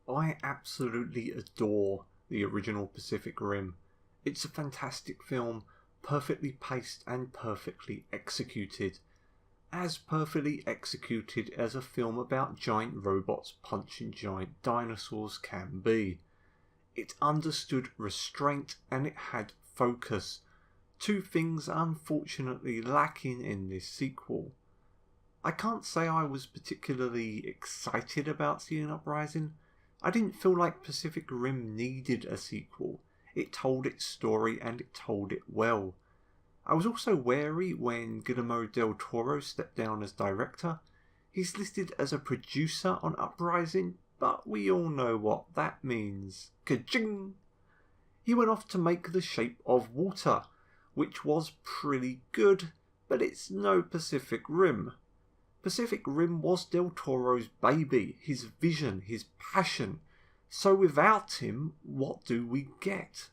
I absolutely adore the original Pacific Rim. It's a fantastic film, perfectly paced and perfectly executed. As perfectly executed as a film about giant robots punching giant dinosaurs can be. It understood restraint and it had focus, two things unfortunately lacking in this sequel. I can't say I was particularly excited about seeing Uprising. I didn't feel like Pacific Rim needed a sequel. It told its story and it told it well. I was also wary when Guillermo del Toro stepped down as director. He's listed as a producer on Uprising, but we all know what that means. Ka-ching! He went off to make The Shape of Water, which was pretty good, but it's no Pacific Rim. Pacific Rim was Del Toro's baby, his vision, his passion. So without him, what do we get?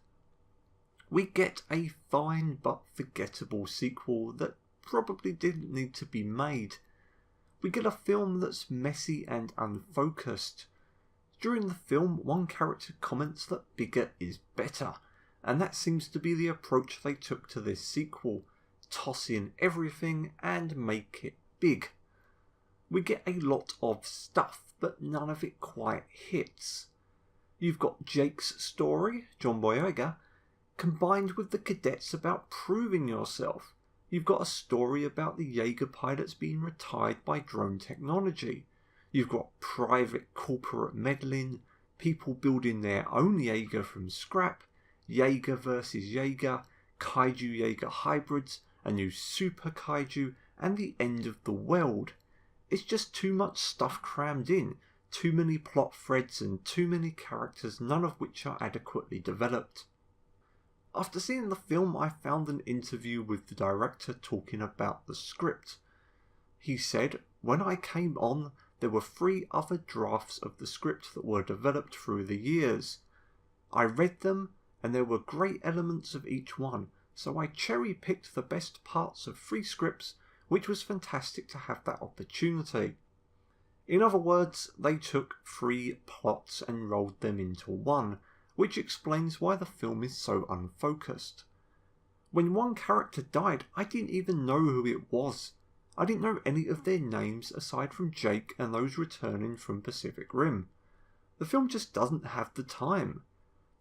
We get a fine but forgettable sequel that probably didn't need to be made. We get a film that's messy and unfocused. During the film, one character comments that bigger is better, and that seems to be the approach they took to this sequel. Toss in everything and make it big. We get a lot of stuff, but none of it quite hits. You've got Jake's story, John Boyega, combined with the cadets about proving yourself. You've got a story about the Jaeger pilots being retired by drone technology. You've got private corporate meddling, people building their own Jaeger from scrap, Jaeger versus Jaeger, Kaiju Jaeger hybrids, a new super Kaiju, and the end of the world. It's just too much stuff crammed in, too many plot threads and too many characters, none of which are adequately developed. After seeing the film, I found an interview with the director talking about the script. He said, "When I came on, there were 3 other drafts of the script that were developed through the years. I read them, and there were great elements of each one, so I cherry-picked the best parts of 3 scripts, which was fantastic to have that opportunity." In other words, they took 3 plots and rolled them into one, which explains why the film is so unfocused. When one character died, I didn't even know who it was. I didn't know any of their names aside from Jake and those returning from Pacific Rim. The film just doesn't have the time.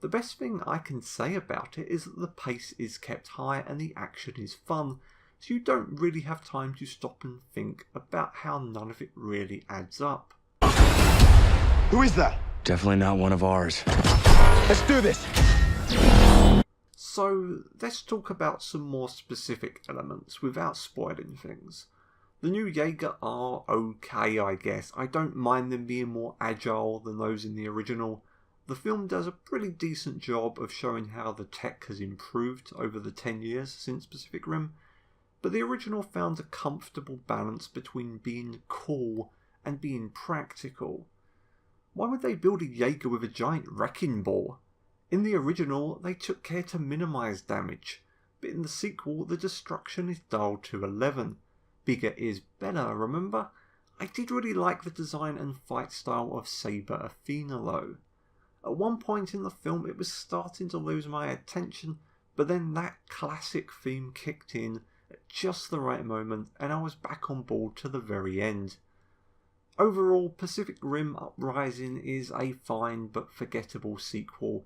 The best thing I can say about it is that the pace is kept high and the action is fun, so you don't really have time to stop and think about how none of it really adds up. Who is that? Definitely not one of ours. Let's do this! So, let's talk about some more specific elements without spoiling things. The new Jaeger are okay, I guess. I don't mind them being more agile than those in the original. The film does a pretty decent job of showing how the tech has improved over the 10 years since Pacific Rim, but the original found a comfortable balance between being cool and being practical. Why would they build a Jaeger with a giant wrecking ball? In the original, they took care to minimise damage, but in the sequel, the destruction is dialed to 11. Bigger is better, remember? I did really like the design and fight style of Saber Athena though. At one point in the film, it was starting to lose my attention, but then that classic theme kicked in at just the right moment, and I was back on board to the very end. Overall, Pacific Rim Uprising is a fine but forgettable sequel.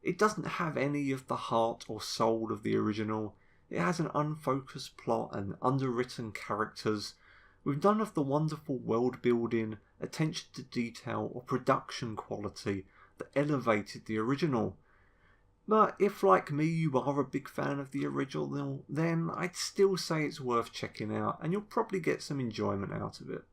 It doesn't have any of the heart or soul of the original. It has an unfocused plot and underwritten characters, with none of the wonderful world building, attention to detail or production quality that elevated the original. But if, like me, you are a big fan of the original, then I'd still say it's worth checking out, and you'll probably get some enjoyment out of it.